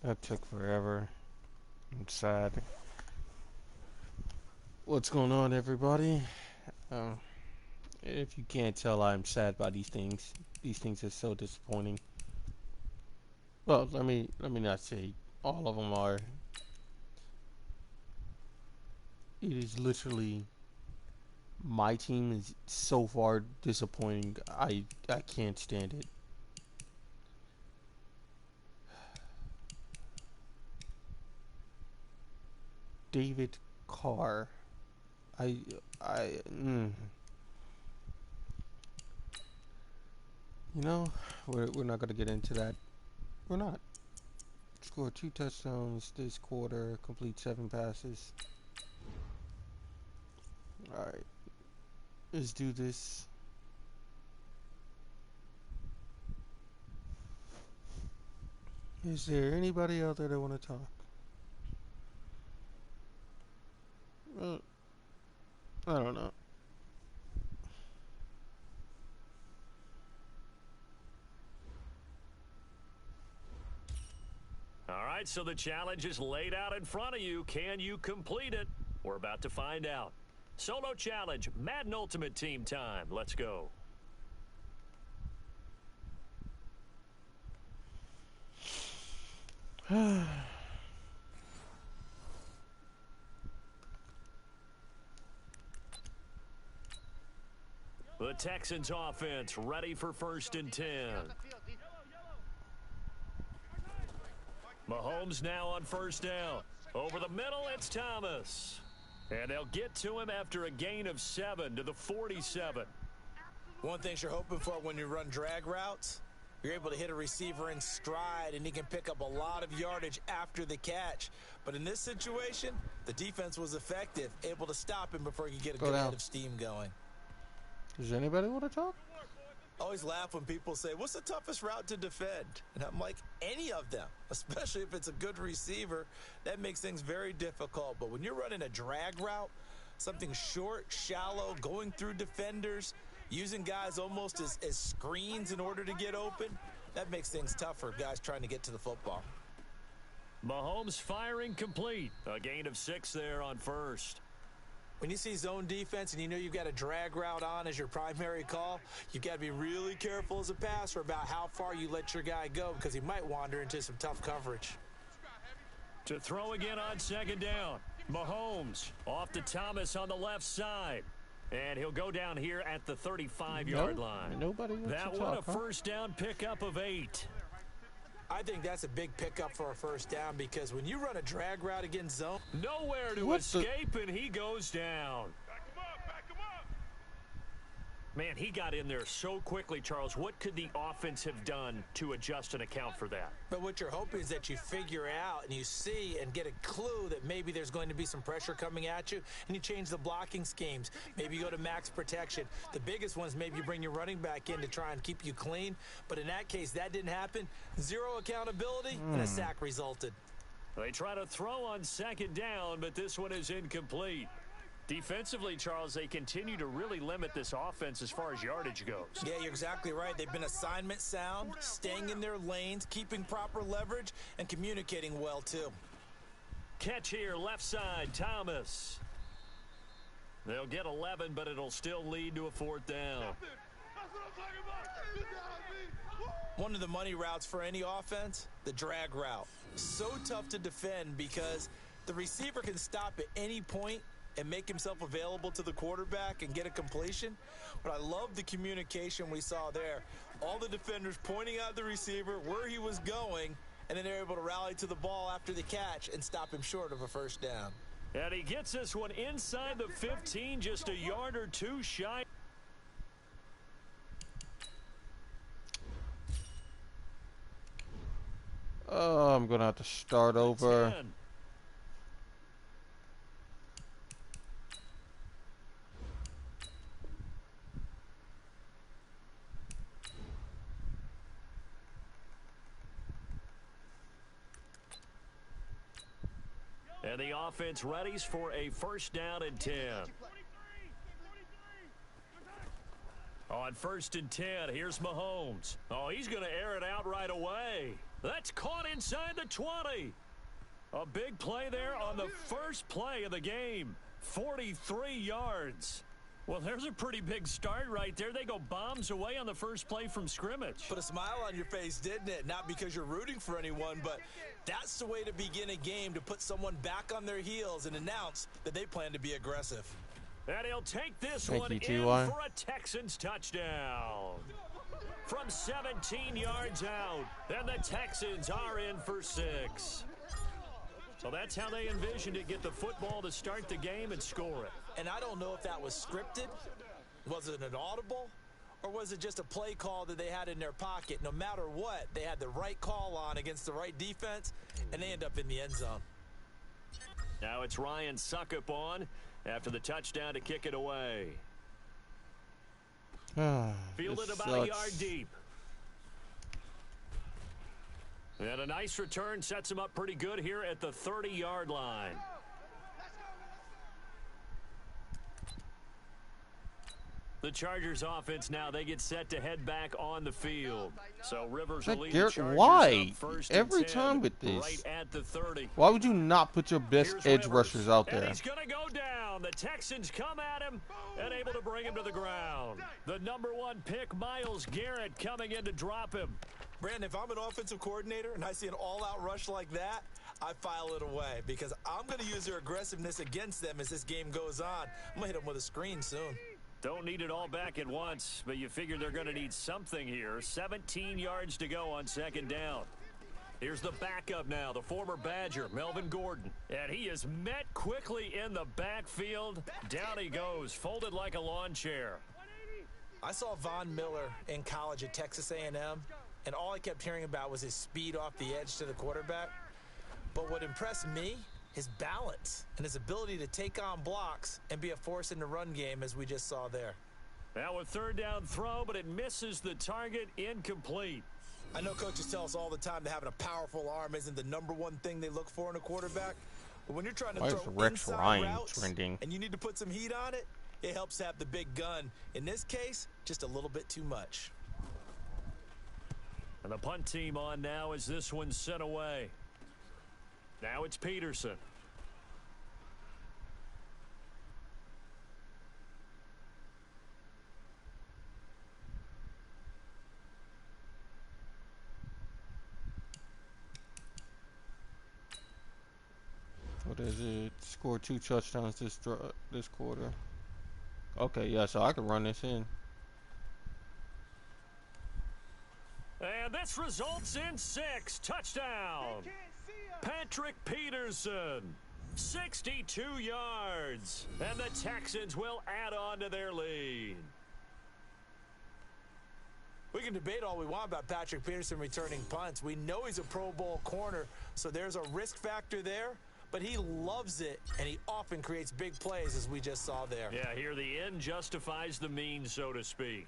That took forever. I'm sad. What's going on, everybody? Uh, if you can't tell, I'm sad by these things. These things are so disappointing. Well, let me not say all of them are. It is literally my team is so far disappointing. I can't stand it. David Carr. I I you know, we're not gonna get into that. We're not. Scored 2 touchdowns this quarter, complete 7 passes. Alright, let's do this. Is there anybody out there that want to talk? Uh, I don't know. All right, so the challenge is laid out in front of you. Can you complete it? We're about to find out. Solo challenge, Madden Ultimate Team time. Let's go. The Texans offense ready for 1st and 10. Mahomes now on 1st down. Over the middle, it's Thomas. And they'll get to him after a gain of 7 to the 47. One thing you're hoping for when you run drag routes, you're able to hit a receiver in stride, and he can pick up a lot of yardage after the catch. But in this situation, the defense was effective, able to stop him before he could get a good head of steam going. Does anybody want to talk? I always laugh when people say, what's the toughest route to defend? And I'm like, any of them, especially if it's a good receiver. That makes things very difficult. But when you're running a drag route, something short, shallow, going through defenders, using guys almost as screens in order to get open, that makes things tough for guys trying to get to the football. Mahomes firing complete. A gain of 6 there on 1st. When you see zone defense and you know you've got a drag route on as your primary call, you've got to be really careful as a passer about how far you let your guy go because he might wander into some tough coverage. To throw again on 2nd down. Mahomes off to Thomas on the left side. And he'll go down here at the 35-yard line. Nobody wants that to one talk, a 1st down pickup of 8. I think that's a big pickup for a 1st down because when you run a drag route against zone, nowhere to escape, and he goes down. Back him up. Man, he got in there so quickly, Charles. What could the offense have done to adjust and account for that? But what you're hoping is that you figure out and you see and get a clue that maybe there's going to be some pressure coming at you, and you change the blocking schemes. Maybe you go to max protection. The biggest ones, maybe you bring your running back in to try and keep you clean. But in that case, that didn't happen. Zero accountability, and a sack resulted. They try to throw on 2nd down, but this one is incomplete. Defensively, Charles, they continue to really limit this offense as far as yardage goes. Yeah, you're exactly right. They've been assignment sound, staying in their lanes, keeping proper leverage, and communicating well, too. Catch here, left side, Thomas. They'll get 11, but it'll still lead to a 4th down. One of the money routes for any offense, the drag route. So tough to defend because the receiver can stop at any point and make himself available to the quarterback and get a completion. But I love the communication we saw there. All the defenders pointing out the receiver, where he was going, and then they're able to rally to the ball after the catch and stop him short of a 1st down. And he gets this one inside the 15, just a yard or 2 shy. Oh, I'm going to have to start over. 10. And the offense readies for a 1st down and 10. On 1st and 10, here's Mahomes. Oh, he's going to air it out right away. That's caught inside the 20. A big play there on the first play of the game. 43 yards. Well, there's a pretty big start right there. They go bombs away on the first play from scrimmage. Put a smile on your face, didn't it? Not because you're rooting for anyone, but that's the way to begin a game, to put someone back on their heels and announce that they plan to be aggressive. And he'll take this Thank one you, in T.Y. for a Texans touchdown. From 17 yards out, and the Texans are in for 6. So that's how they envisioned it, get the football to start the game and score it. And I don't know if that was scripted, was it an audible, or was it just a play call that they had in their pocket? No matter what, they had the right call on against the right defense, and they end up in the end zone. Now it's Ryan Suckup on after the touchdown to kick it away. Fielded about a yard deep. And a nice return sets him up pretty good here at the 30-yard line. The Chargers offense now, they get set to head back on the field. So Rivers will lead the Chargers why? up first Every and 10, time with this. right at the 30. Why would you not put your best Here's edge Rivers, rushers out and there? he's going to go down. The Texans come at him and able to bring him to the ground. The number 1 pick, Myles Garrett, coming in to drop him. Brandon, if I'm an offensive coordinator and I see an all-out rush like that, I file it away because I'm going to use their aggressiveness against them as this game goes on. I'm going to hit them with a screen soon. Don't need it all back at once, but you figure they're going to need something here. 17 yards to go on second down. Here's the backup now, the former Badger, Melvin Gordon. And he is met quickly in the backfield. Down he goes, folded like a lawn chair. I saw Von Miller in college at Texas A&M, and all I kept hearing about was his speed off the edge to the quarterback. But what impressed me, his balance and his ability to take on blocks and be a force in the run game, as we just saw there. Now a third down throw, but it misses the target, incomplete. I know coaches tell us all the time that having a powerful arm isn't the number one thing they look for in a quarterback. But when you're trying to throw Rex inside Ryan routes trending? and you need to put some heat on it, it helps to have the big gun. In this case, just a little bit too much. And the punt team on now as this one's sent away. Now it's Peterson. What is it? Scored 2 touchdowns this quarter. Okay, yeah, so I can run this in. And this results in 6. Touchdown. Patrick Peterson. 62 yards. And the Texans will add on to their lead. We can debate all we want about Patrick Peterson returning punts. We know he's a Pro Bowl corner, so there's a risk factor there. But he loves it, and he often creates big plays, as we just saw there. Yeah, here the end justifies the means, so to speak.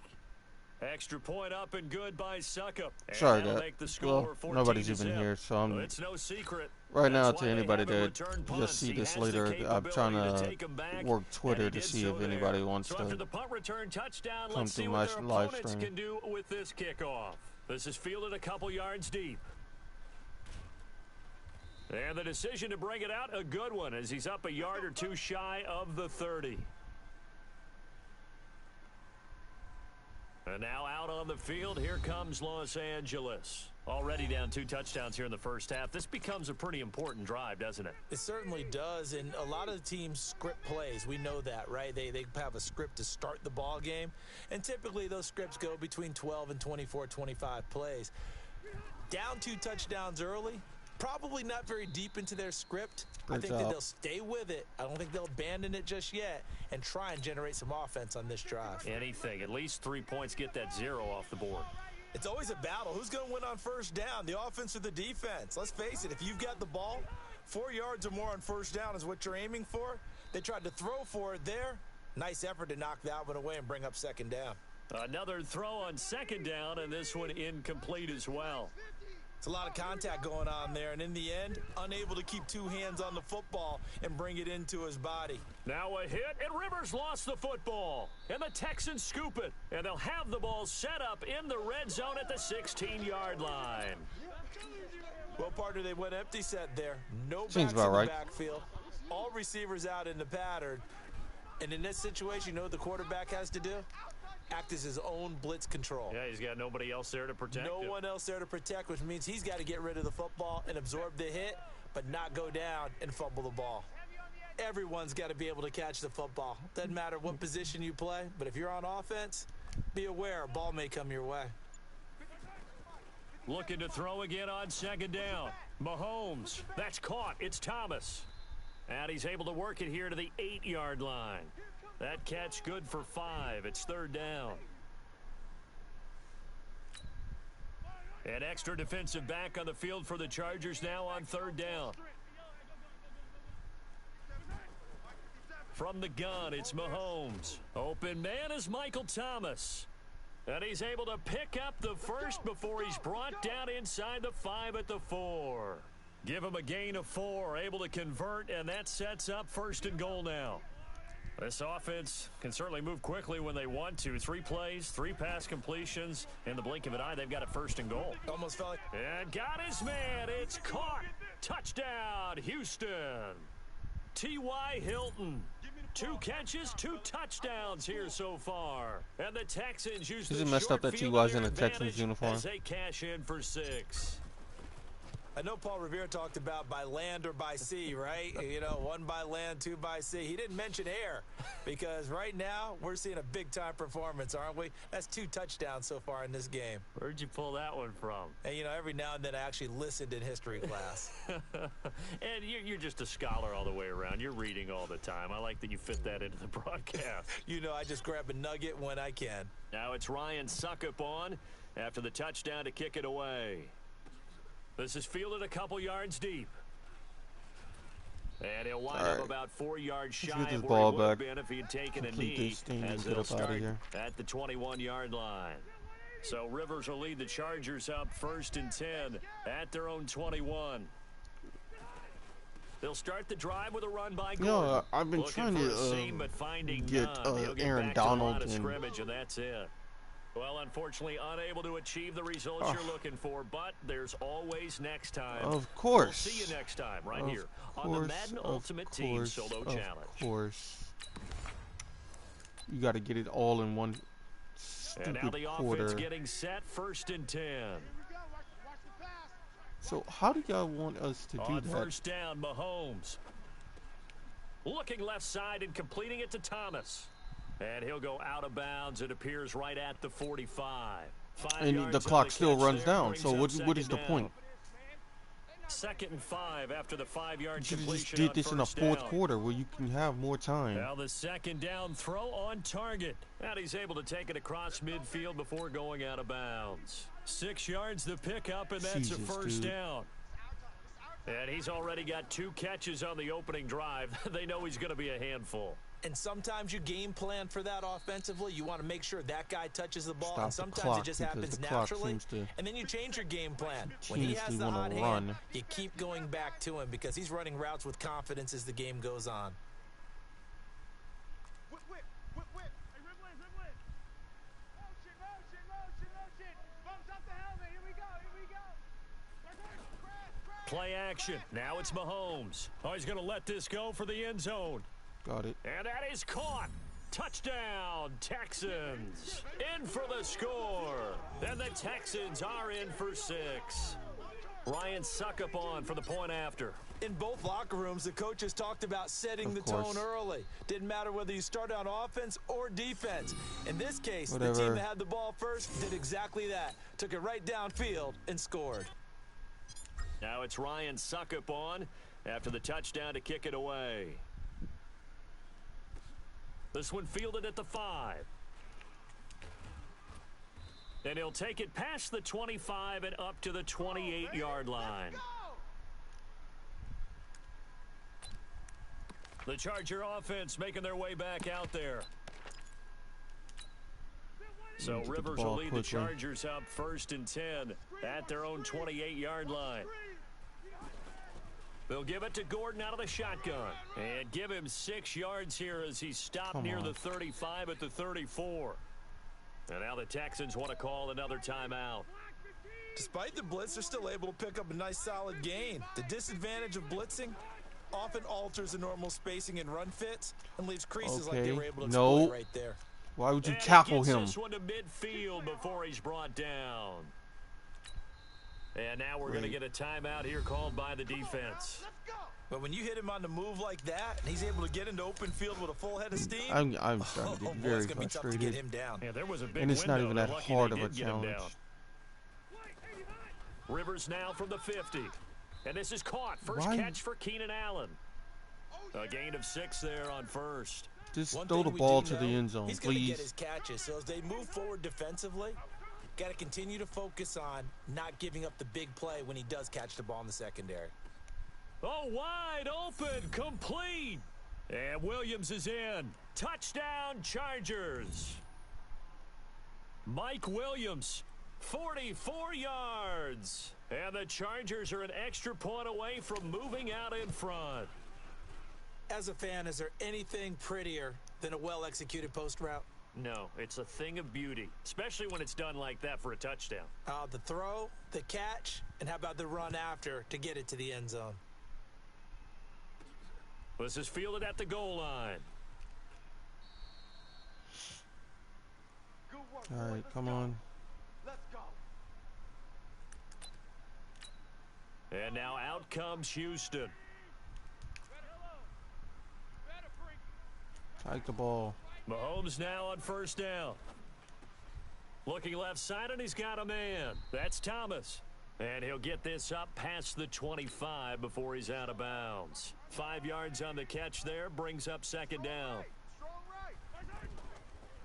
Extra point up and good by Suckup. Sorry, nobody's even here, so I'm it's no secret. Right now, to anybody that just see this later, I'm trying to work Twitter to see if anybody wants to after the punt return touchdown, come let's see through what my their live opponents stream. can do with this kickoff. This is fielded a couple yards deep. And the decision to bring it out, a good one, as he's up a yard or two shy of the 30. And now out on the field, here comes Los Angeles. Already down 2 touchdowns here in the first half. This becomes a pretty important drive, doesn't it? It certainly does, and a lot of the teams script plays. We know that, right? They have a script to start the ball game, and typically those scripts go between 12 and 24, 25 plays. Down 2 touchdowns early, probably not very deep into their script. I think that they'll stay with it. I don't think they'll abandon it just yet and try and generate some offense on this drive. Anything. At least 3 points, get that 0 off the board. It's always a battle. Who's going to win on first down, the offense or the defense? Let's face it, if you've got the ball, 4 yards or more on first down is what you're aiming for. They tried to throw for it there. Nice effort to knock that one away and bring up second down. Another throw on second down, and this one incomplete as well. It's a lot of contact going on there, and in the end, unable to keep 2 hands on the football and bring it into his body. Now a hit, and Rivers lost the football. And the Texans scoop it, and they'll have the ball set up in the red zone at the 16-yard line. Well, partner, they went empty set there. No backs Seems in about the right. backfield. All receivers out in the pattern. And in this situation, you know what the quarterback has to do? Act as his own blitz control. Yeah, he's got nobody else there to protect him. No one else there to protect, which means he's got to get rid of the football and absorb the hit, but not go down and fumble the ball. Everyone's got to be able to catch the football. Doesn't matter what position you play, but if you're on offense, be aware a ball may come your way. Looking to throw again on second down. Mahomes. That's caught. It's Thomas. And he's able to work it here to the 8-yard line. That catch good for 5. It's third down. An extra defensive back on the field for the Chargers now on third down. From the gun, it's Mahomes. Open man is Michael Thomas. And he's able to pick up the first before he's brought down inside the 5 at the 4. Give him a gain of 4, able to convert, and that sets up first and goal now. This offense can certainly move quickly when they want to. 3 plays, 3 pass completions. In the blink of an eye, they've got it first and goal. Almost felt like... And got his man. It's caught. Touchdown, Houston. T.Y. Hilton. 2 catches, 2 touchdowns here so far. And the Texans use Is the it messed up short that field T.Y.'s to in their a Texans advantage uniform? as they cash in for 6. I know Paul Revere talked about by land or by sea, right? You know, 1 by land, 2 by sea. He didn't mention air because right now we're seeing a big-time performance, aren't we? That's 2 touchdowns so far in this game. Where'd you pull that one from? And, you know, every now and then I actually listened in history class. And you're just a scholar all the way around. You're reading all the time. I like that you fit that into the broadcast. You know, I just grab a nugget when I can. Now it's Ryan Suckup on after the touchdown to kick it away. This is fielded a couple yards deep. And he'll wind up about 4 yards shy get this of where ball he would have back. been if he had taken a Complete knee, this thing as and get it'll up outta start here. at the 21-yard line. So Rivers will lead the Chargers up first and 10 at their own 21. They'll start the drive with a run by Gordon. No, I've been Looking trying for to a seam, but finding get none. He'll get Aaron back to the line Donald of and scrimmage, and that's it. Well, unfortunately, unable to achieve the results you're looking for, but there's always next time. Of course. We'll see you next time right Of here on the Madden Ultimate Team Solo Challenge. Of course. You got to get it all in one And now stupid the quarter. offense getting set, first and 10. So how do y'all want us to do On that? first down, Mahomes. Looking left side and completing it to Thomas. And he'll go out of bounds. It appears right at the 45. 5 And yards the on clock still catch runs there, down. brings So up what second is the down. point? 2nd and 5 after the 5-yard You should have completion just did on this in the first 4th down. quarter where you can have more time. Now the 2nd down throw on target. And he's able to take it across midfield before going out of bounds. 6 yards the pickup, and that's a Jesus, first dude. down. And he's already got 2 catches on the opening drive. They know he's going to be a handful. And sometimes you game plan for that offensively. You want to make sure that guy touches the ball. Stop And the sometimes clock it just because happens the clock naturally. seems to And then you change your game plan. When he has continuously the wanna hot hand, run. you keep going back to him because he's running routes with confidence as the game goes on. Play action. Now it's Mahomes. Oh, he's going to let this go for the end zone. Got it. And that is caught. Touchdown, Texans. In for the score. And the Texans are in for 6. Ryan Suckup on for the point after. In both locker rooms, the coaches talked about setting Of the course. tone early. Didn't matter whether you started on offense or defense. In this case, the Whatever. team that had the ball first did exactly that. Took it right downfield and scored. Now it's Ryan Suckup on after the touchdown to kick it away. This one fielded at the 5. And he'll take it past the 25 and up to the 28-yard line. The Charger offense making their way back out there. So Get the Rivers ball will lead quickly. the Chargers up first and 10 at their own 28-yard line. They'll give it to Gordon out of the shotgun. And give him 6 yards here as he stopped Come near on. the 35 at the 34. And now the Texans want to call another timeout. Despite the blitz, they're still able to pick up a nice solid gain. The disadvantage of blitzing often alters the normal spacing and run fits and leaves creases like they were able to exploit right there. Why would you And tackle he him? gets this one to midfield before he's brought down. And now we're going to get a timeout here called by the defense. But when you hit him on the move like that, and he's able to get into open field with a full head of steam, I'm starting to get very it's gonna be tough to get him down. Yeah, there was a big And it's not even that lucky hard they of a did get him challenge. down. Rivers now from the 50. And this is caught. First Why? catch for Keenan Allen. A gain of 6 there on first. Just One throw thing the we ball do to the know, end zone, he's going to get please. his catches. So as they move forward defensively, got to continue to focus on not giving up the big play when he does catch the ball in the secondary. Oh, wide open, complete. And Williams is in. Touchdown, Chargers. Mike Williams, 44 yards. And the Chargers are an extra point away from moving out in front. As a fan, is there anything prettier than a well-executed post route? No, it's a thing of beauty, especially when it's done like that for a touchdown. The throw, the catch, and how about the run after to get it to the end zone? This is fielded at the goal line. All right, come on. And now out comes Houston. Take the ball. Mahomes now on first down. Looking left side, and he's got a man. That's Thomas. And he'll get this up past the 25 before he's out of bounds. 5 yards on the catch there, brings up second down.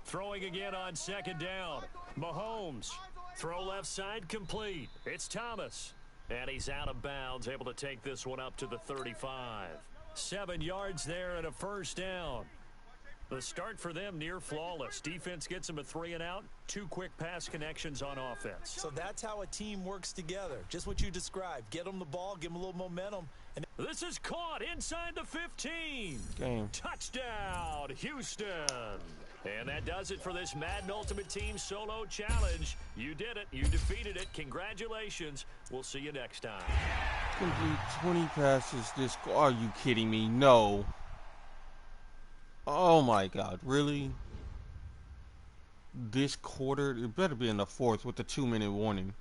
Throwing again on second down. Mahomes. Throw left side complete. It's Thomas. And he's out of bounds, able to take this one up to the 35. 7 yards there and a first down. The start for them near flawless. Defense gets them a 3 and out. 2 quick pass connections on offense. So that's how a team works together. Just what you described. Get them the ball, give them a little momentum. And This is caught inside the 15. Game. Touchdown, Houston. And that does it for this Madden Ultimate Team Solo Challenge. You did it. You defeated it. Congratulations. We'll see you next time. Complete 20 passes this. Are you kidding me? No. Oh my God, really? This quarter, it better be in the fourth with the 2-minute warning.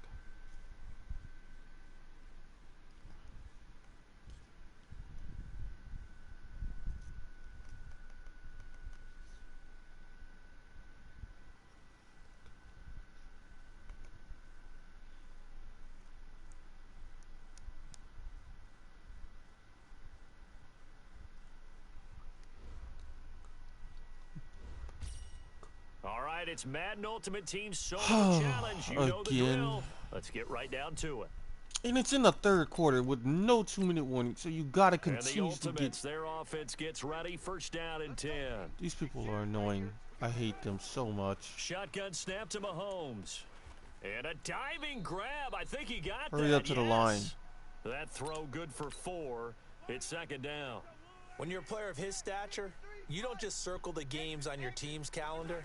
All right, it's Madden Ultimate Team Solo Challenge. You know the Again. drill. Let's get right down to it. And it's in the third quarter with no 2-minute warning, so you gotta And the continue to Ultimates, get. their offense gets ready. First down and 10. These people are annoying. I hate them so much. Shotgun snap to Mahomes. And a diving grab. I think he got that. Hurry up to the Yes. line. That throw good for 4. It's second down. when you're a player of his stature, you don't just circle the games on your team's calendar.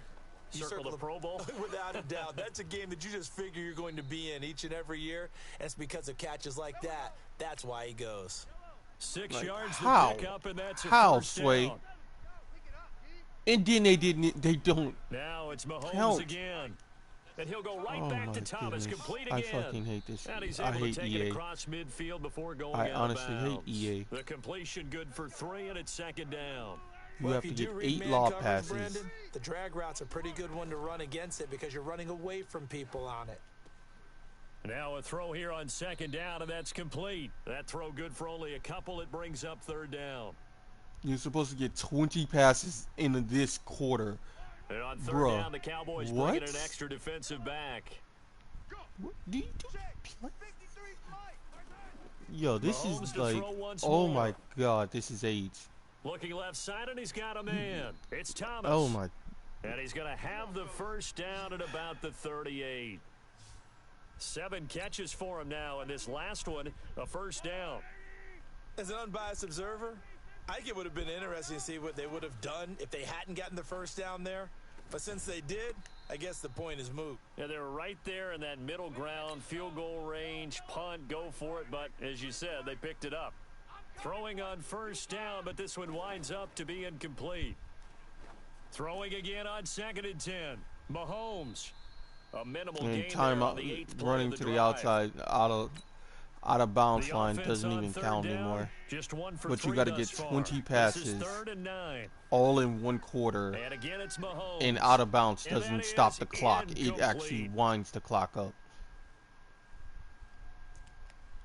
You Circle the Pro Bowl. Without a doubt. That's a game that you just figure you're going to be in each and every year. And it's because of catches like that. That's why he goes. 6 Like, yards how? to pick up, and that's a How, first Sway? down. And then they don't. Now it's Mahomes Count. again. And he'll go right Oh back my to Thomas, goodness. complete I again. fucking hate this. And he's I able to hate take it EA. across midfield before going I out honestly of hate bounds. EA. The completion good for 3, and it's second down. You Well, have if to you get do read 8 man lob coverage, passes. Brandon, the drag route's a pretty good one to run against it because you're running away from people on it. Now a throw here on second down, and that's complete. That throw good for only a couple. It brings up third down. You're supposed to get 20 passes in this quarter. And on third Bruh, down, the Cowboys what? bring in an extra defensive back. What do you do? Yo, this Mahomes is to like, throw once oh more. my God, this is age. Looking left side, and he's got a man. It's Thomas. Oh my. And he's going to have the first down at about the 38. 7 catches for him now, and this last one, a first down. As an unbiased observer, I think it would have been interesting to see what they would have done if they hadn't gotten the first down there. But since they did, I guess the point is moot. Yeah, they were right there in that middle ground, field goal range, punt, go for it. But as you said, they picked it up. Throwing on first down, but this one winds up to be incomplete. Throwing again on 2nd and 10. Mahomes. A minimal And gain time there out, on the 8th play running of to the the drive. outside, out of bounds The line offense doesn't on even 3rd count down, anymore. Just 1 for But you 3 got to thus get far. 20 This passes is 3rd and 9. all in one quarter, And again, it's Mahomes. and out of bounds And that doesn't is stop the clock. It incomplete. actually winds the clock up.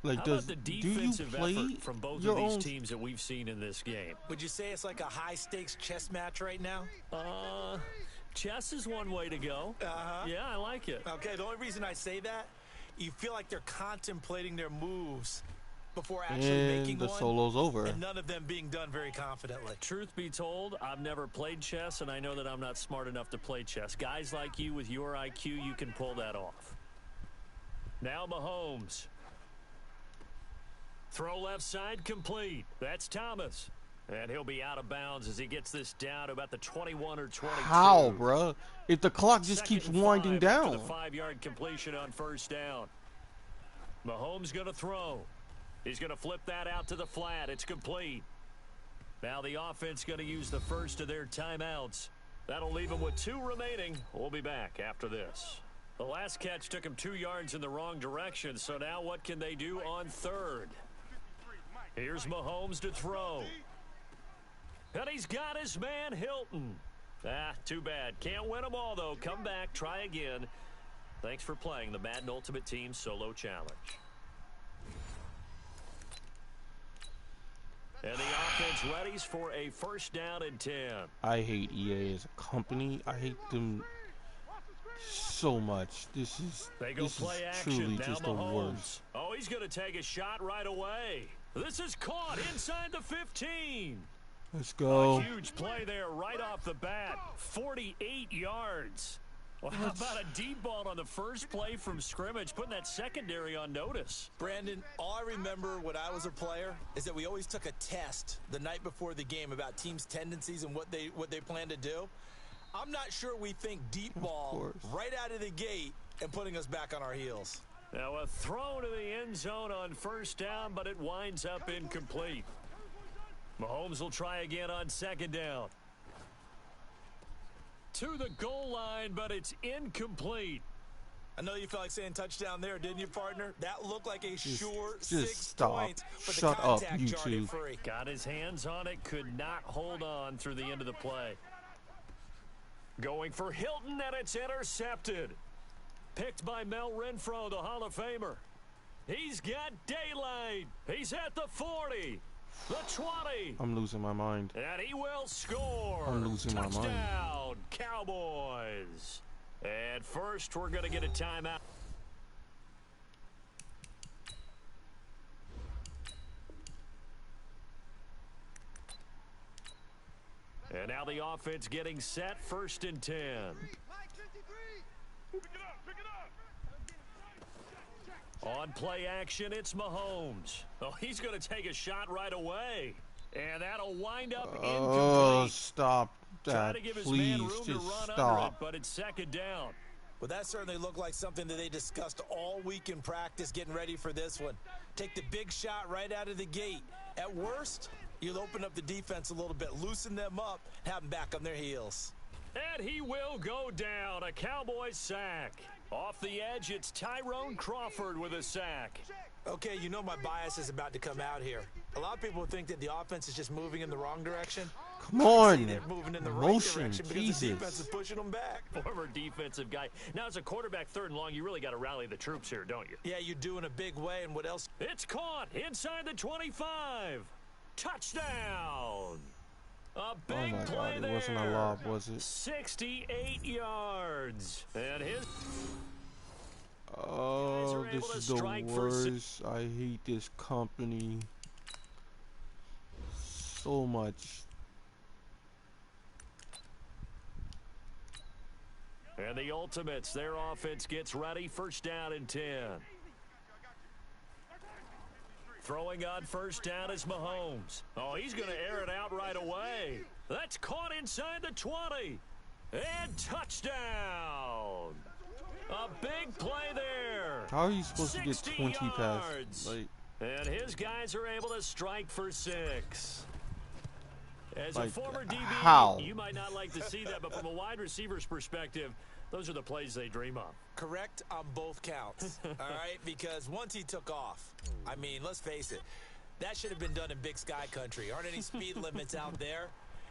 Like, How do about the you defensive play effort from both your of these own? teams that we've seen in this game? Would you say it's like a high-stakes chess match right now? Chess is one way to go. Yeah, I like it. Okay, the only reason I say that, you feel like they're contemplating their moves before actually making And the one, solo's over. and none of them being done very confidently. Truth be told, I've never played chess, and I know that I'm not smart enough to play chess. Guys like you with your IQ, you can pull that off. Now Mahomes. Throw left side complete. That's Thomas. And he'll be out of bounds as he gets this down to about the 21 or 22. How, bruh? If the clock just 2nd keeps and 5 winding after down. the 5-yard completion on first down. Mahomes going to throw. He's going to flip that out to the flat. It's complete. Now the offense going to use the first of their timeouts. That'll leave them with 2 remaining. We'll be back after this. The last catch took him 2 yards in the wrong direction, so now what can they do on 3rd? Here's Mahomes to throw. And he's got his man Hilton. Too bad. Can't win them all, though. Come back, try again. Thanks for playing the Madden Ultimate Team Solo Challenge. And the offense readies for a 1st down and 10. I hate EA as a company. I hate them so much. This is Play action. truly Now just the Mahomes. worst. Oh, he's going to take a shot right away. This is caught inside the 15. Let's go. A huge play there right off the bat. 48 yards. Well, how about a deep ball on the first play from scrimmage, putting that secondary on notice? Brandon, all I remember when I was a player is that we always took a test the night before the game about teams' tendencies and what they plan to do. I'm not sure we think deep ball right out of the gate and putting us back on our heels. Now a throw to the end zone on first down, but it winds up incomplete. Mahomes will try again on 2nd down. To the goal line, but it's incomplete. I know you felt like saying touchdown there, didn't you, partner? That looked like a short just 6 stop. points, but Shut the up, contact you jarred two. it free. Got his hands on it, could not hold on through the end of the play. Going for Hilton, and it's intercepted. Picked by Mel Renfro, the Hall of Famer. He's got daylight. He's at the 40, the 20. I'm losing my mind. And he will score. I'm losing my mind. Touchdown, Cowboys. And first, we're going to get a timeout. And now the offense getting set, 1st and 10. On play action, it's Mahomes. Oh, he's going to take a shot right away. And that'll wind up Oh, incomplete. stop Try that. to give his Please, man room to just run under it, stop. but it's 2nd down. Well, that certainly looked like something that they discussed all week in practice getting ready for this one. Take the big shot right out of the gate. At worst, you'll open up the defense a little bit, loosen them up, have them back on their heels. And he will go down. A Cowboys sack. Off the edge, it's Tyrone Crawford with a sack. Okay, you know my bias is about to come out here. A lot of people think that the offense is just moving in the wrong direction. Come on. They're moving in the right Motion, direction because Jesus. the defense is pushing them back. Former defensive guy. Now, as a quarterback 3rd and long, you really got to rally the troops here, don't you? Yeah, you do in a big way, and what else? It's caught inside the 25. Touchdown. A big Oh my play God, there. it wasn't a lob, was it? 68 yards. And his... Oh, are this able to is the strike for worst. I hate this company so much. And the Ultimates, their offense gets ready. 1st down and 10. Throwing on 1st down is Mahomes. Oh, he's going to air it out right away. That's caught inside the 20. And touchdown. A big play there. How are you supposed to get 60 20 yards. passes? Like, And his guys are able to strike for 6. As a Like, former DB, how? you might not like to see that, but from a wide receiver's perspective, those are the plays they dream of. Correct on both counts, all right? Because once he took off, I mean, let's face it, that should have been done in Big Sky country. Aren't any speed limits out there?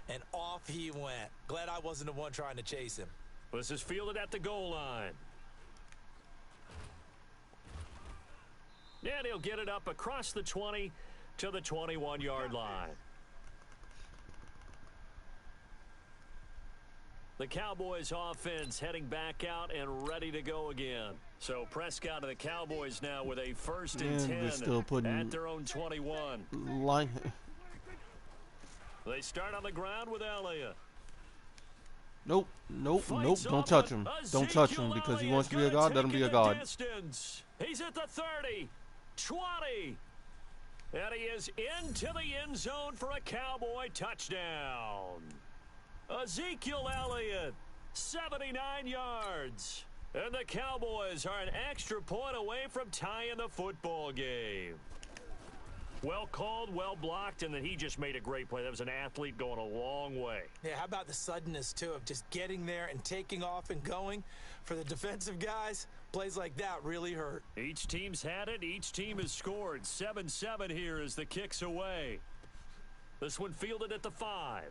And off he went. Glad I wasn't the one trying to chase him. This is fielded at the goal line. And he'll get it up across the 20 to the 21-yard line. The Cowboys offense heading back out and ready to go again. So Prescott and the Cowboys now with a 1st and Man, 10 they're still putting at their own 21. line. They start on the ground with Elliott. Nope, nope, nope. Fights Don't off touch with him. Don't touch him Ezekiel because he Elliott. wants to be a Gonna god. Let him take be it a the god. distance. He's at the 30, 20. And he is into the end zone for a Cowboy touchdown. Ezekiel Elliott, 79 yards. And the Cowboys are an extra point away from tying the football game. Well called, well blocked, and then he just made a great play. That was an athlete going a long way. Yeah, how about the suddenness, too, of just getting there and taking off and going? For the defensive guys, plays like that really hurt. Each team's had it. Each team has scored. 7-7 here as the kick's away. This one fielded at the 5.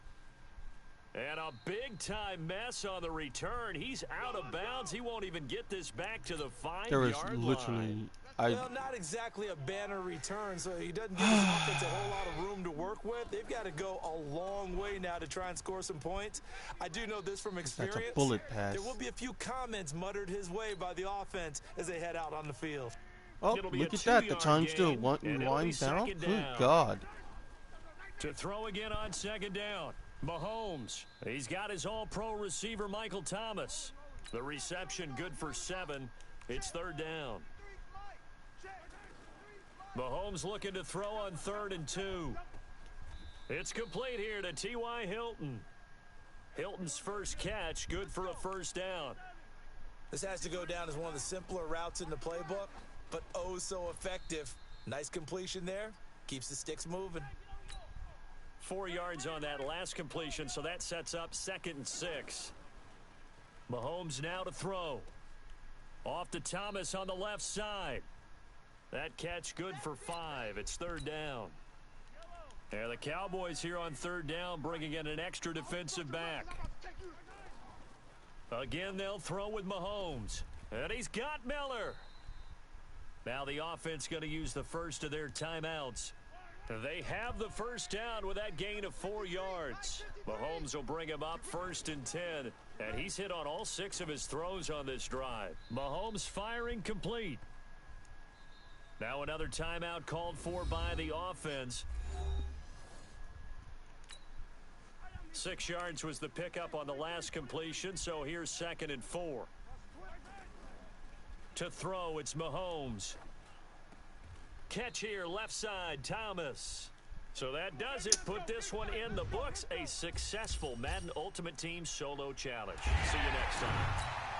And a big-time mess on the return. He's out of bounds. He won't even get this back to the 5-yard There is line. literally. Well, not exactly a banner return, so he doesn't give his offense a whole lot of room to work with. They've got to go a long way now to try and score some points. I do know this from experience. That's a bullet pass. There will be a few comments muttered his way by the offense as they head out on the field. Oh, It'll be look a at that. The 2-yard time still gain, and it'll be winds down. second Good down. God. To throw again on 2nd down. Mahomes. He's got his all-pro receiver, Michael Thomas. The reception good for 7. It's 3rd down. Mahomes looking to throw on 3rd and 2. It's complete here to T.Y. Hilton. Hilton's first catch, good for a 1st down. This has to go down as one of the simpler routes in the playbook, but oh so effective. Nice completion there. Keeps the sticks moving. 4 yards on that last completion, so that sets up 2nd and 6. Mahomes now to throw. Off to Thomas on the left side. That catch good for 5. It's 3rd down. And the Cowboys here on 3rd down bringing in an extra defensive back. Again, they'll throw with Mahomes. And he's got Miller. Now the offense going to use the first of their timeouts. They have the 1st down with that gain of 4 yards. Mahomes will bring him up 1st and 10. And he's hit on all 6 of his throws on this drive. Mahomes firing complete. Now another timeout called for by the offense. 6 yards was the pickup on the last completion, so here's 2nd and 4. To throw, it's Mahomes. Catch here, left side, Thomas. So that does it. Put this one in the books. A successful Madden Ultimate Team solo challenge. See you next time.